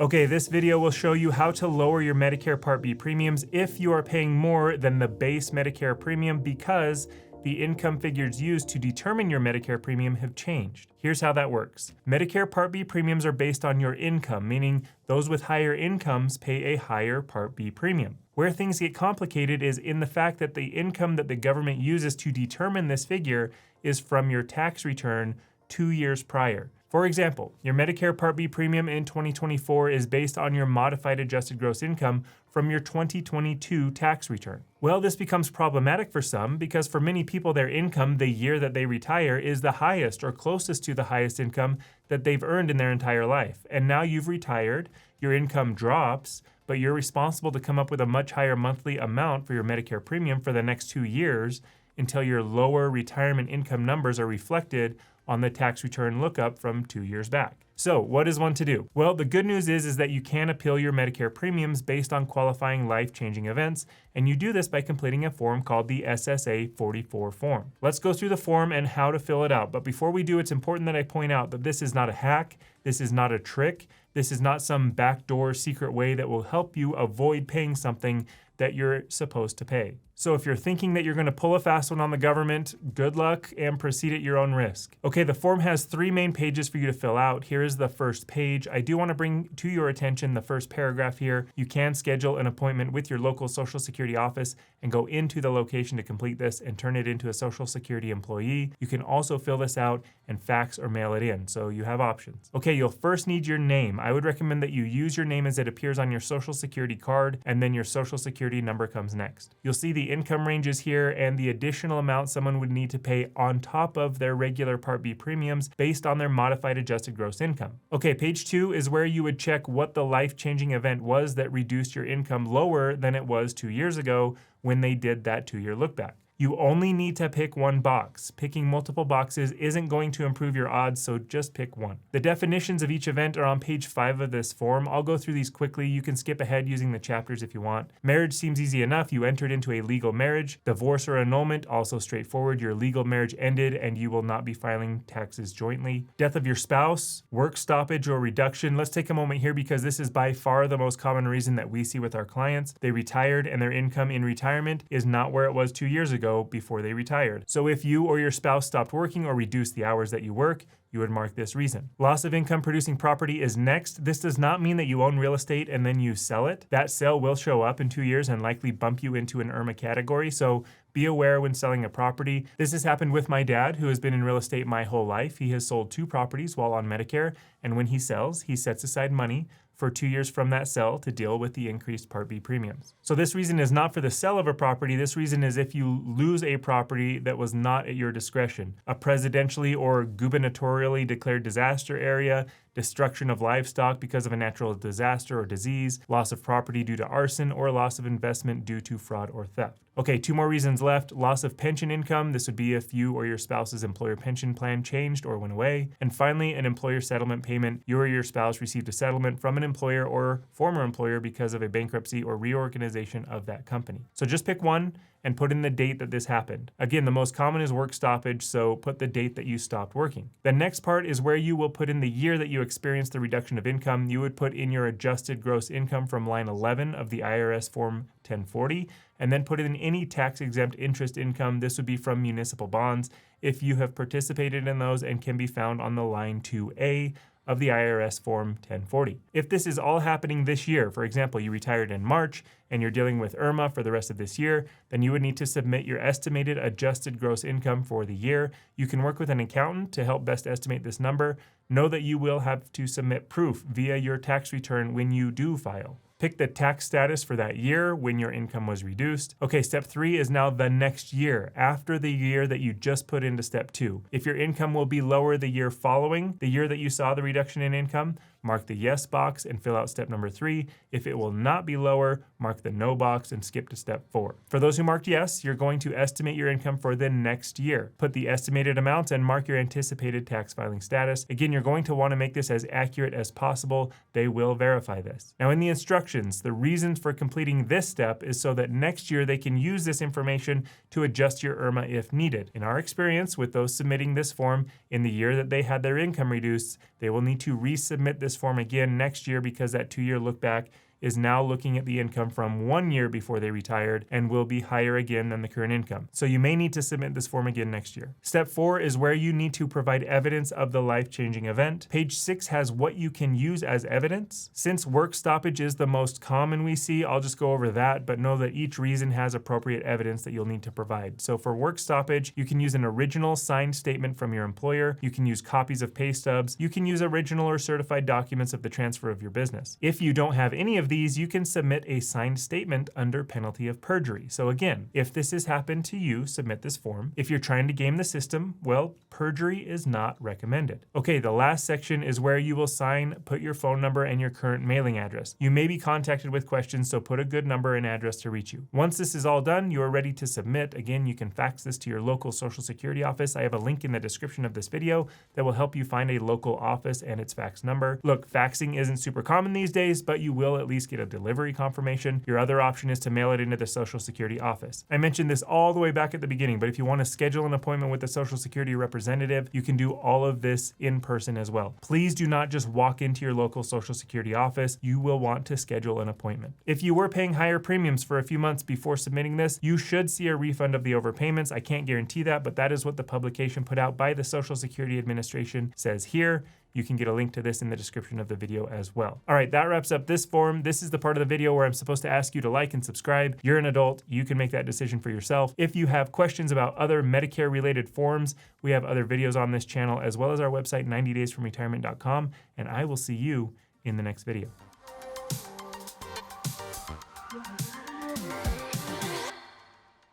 Okay, this video will show you how to lower your Medicare Part B premiums if you are paying more than the base Medicare premium because the income figures used to determine your Medicare premium have changed. Here's how that works. Medicare Part B premiums are based on your income, meaning those with higher incomes pay a higher Part B premium. Where things get complicated is in the fact that the income that the government uses to determine this figure is from your tax return 2 years prior. For example, your Medicare Part B premium in 2024 is based on your modified adjusted gross income from your 2022 tax return. Well, this becomes problematic for some because for many people, their income the year that they retire is the highest or closest to the highest income that they've earned in their entire life. And now you've retired, your income drops, but you're responsible to come up with a much higher monthly amount for your Medicare premium for the next 2 years until your lower retirement income numbers are reflected on the tax return lookup from 2 years back. So what is one to do? Well, the good news is that you can appeal your Medicare premiums based on qualifying life-changing events, and you do this by completing a form called the SSA 44 form. Let's go through the form and how to fill it out. But before we do, it's important that I point out that this is not a hack, this is not a trick, this is not some backdoor secret way that will help you avoid paying something that you're supposed to pay. So if you're thinking that you're going to pull a fast one on the government, good luck and proceed at your own risk. Okay, the form has 3 main pages for you to fill out. Here is the first page. I do want to bring to your attention the first paragraph here. You can schedule an appointment with your local Social Security office and go into the location to complete this and turn it into a Social Security employee. You can also fill this out and fax or mail it in, so you have options. Okay, you'll first need your name. I would recommend that you use your name as it appears on your Social Security card, and then your Social Security number comes next. You'll see the income ranges here and the additional amount someone would need to pay on top of their regular Part B premiums based on their modified adjusted gross income. Okay, page 2 is where you would check what the life-changing event was that reduced your income lower than it was 2 years ago when they did that 2-year look back. You only need to pick one box. Picking multiple boxes isn't going to improve your odds, so just pick one. The definitions of each event are on page 5 of this form. I'll go through these quickly. You can skip ahead using the chapters if you want. Marriage seems easy enough. You entered into a legal marriage. Divorce or annulment, also straightforward. Your legal marriage ended and you will not be filing taxes jointly. Death of your spouse, work stoppage or reduction. Let's take a moment here because this is by far the most common reason that we see with our clients. They retired and their income in retirement is not where it was 2 years ago before they retired. So if you or your spouse stopped working or reduced the hours that you work, you would mark this reason. Loss of income producing property is next. This does not mean that you own real estate and then you sell it. That sale will show up in 2 years and likely bump you into an IRMAA category. So be aware when selling a property. This has happened with my dad, who has been in real estate my whole life. He has sold 2 properties while on Medicare, and when he sells, he sets aside money for 2 years from that sale to deal with the increased Part B premiums. So this reason is not for the sale of a property. This reason is if you lose a property that was not at your discretion. A presidentially or gubernatorially declared disaster area, destruction of livestock because of a natural disaster or disease, loss of property due to arson, or loss of investment due to fraud or theft. Okay, 2 more reasons left. Loss of pension income. This would be if you or your spouse's employer pension plan changed or went away. And finally, an employer settlement payment. You or your spouse received a settlement from an employer or former employer because of a bankruptcy or reorganization of that company. So just pick one and put in the date that this happened. Again, the most common is work stoppage, so put the date that you stopped working. The next part is where you will put in the year that you experienced the reduction of income. You would put in your adjusted gross income from line 11 of the IRS Form 1040, and then put in any tax-exempt interest income. This would be from municipal bonds if you have participated in those and can be found on the line 2A of the IRS Form 1040. If this is all happening this year, for example, you retired in March and you're dealing with IRMAA for the rest of this year, then you would need to submit your estimated adjusted gross income for the year. You can work with an accountant to help best estimate this number. Know that you will have to submit proof via your tax return when you do file. Pick the tax status for that year when your income was reduced. Okay, step 3 is now the next year, after the year that you just put into step 2. If your income will be lower the year following the year that you saw the reduction in income, mark the yes box and fill out step number 3. If it will not be lower, mark the no box and skip to step 4. For those who marked yes, you're going to estimate your income for the next year. Put the estimated amount and mark your anticipated tax filing status. Again, you're going to want to make this as accurate as possible. They will verify this. Now in the instructions, the reasons for completing this step is so that next year they can use this information to adjust your IRMAA if needed. In our experience with those submitting this form in the year that they had their income reduced, they will need to resubmit this this form again next year because that 2-year look back is now looking at the income from 1 year before they retired and will be higher again than the current income. So you may need to submit this form again next year. Step 4 is where you need to provide evidence of the life-changing event. Page 6 has what you can use as evidence. Since work stoppage is the most common we see, I'll just go over that, but know that each reason has appropriate evidence that you'll need to provide. So for work stoppage, you can use an original signed statement from your employer. You can use copies of pay stubs. You can use original or certified documents of the transfer of your business. If you don't have any of these, you can submit a signed statement under penalty of perjury. So again, if this has happened to you, submit this form. If you're trying to game the system, well, perjury is not recommended. Okay, the last section is where you will sign, put your phone number and your current mailing address. You may be contacted with questions, so put a good number and address to reach you. Once this is all done, you are ready to submit. Again, you can fax this to your local Social Security office. I have a link in the description of this video that will help you find a local office and its fax number. Look, faxing isn't super common these days, but you will at least get a delivery confirmation. Your other option is to mail it into the Social Security office. I mentioned this all the way back at the beginning, but if you want to schedule an appointment with a Social Security representative, you can do all of this in person as well. Please do not just walk into your local Social Security office. You will want to schedule an appointment. If you were paying higher premiums for a few months before submitting this, you should see a refund of the overpayments. I can't guarantee that, but that is what the publication put out by the Social Security Administration says here. You can get a link to this in the description of the video as well. All right, that wraps up this form. This is the part of the video where I'm supposed to ask you to like and subscribe. You're an adult. You can make that decision for yourself. If you have questions about other Medicare related forms, we have other videos on this channel as well as our website 90daysfromretirement.com, and I will see you in the next video.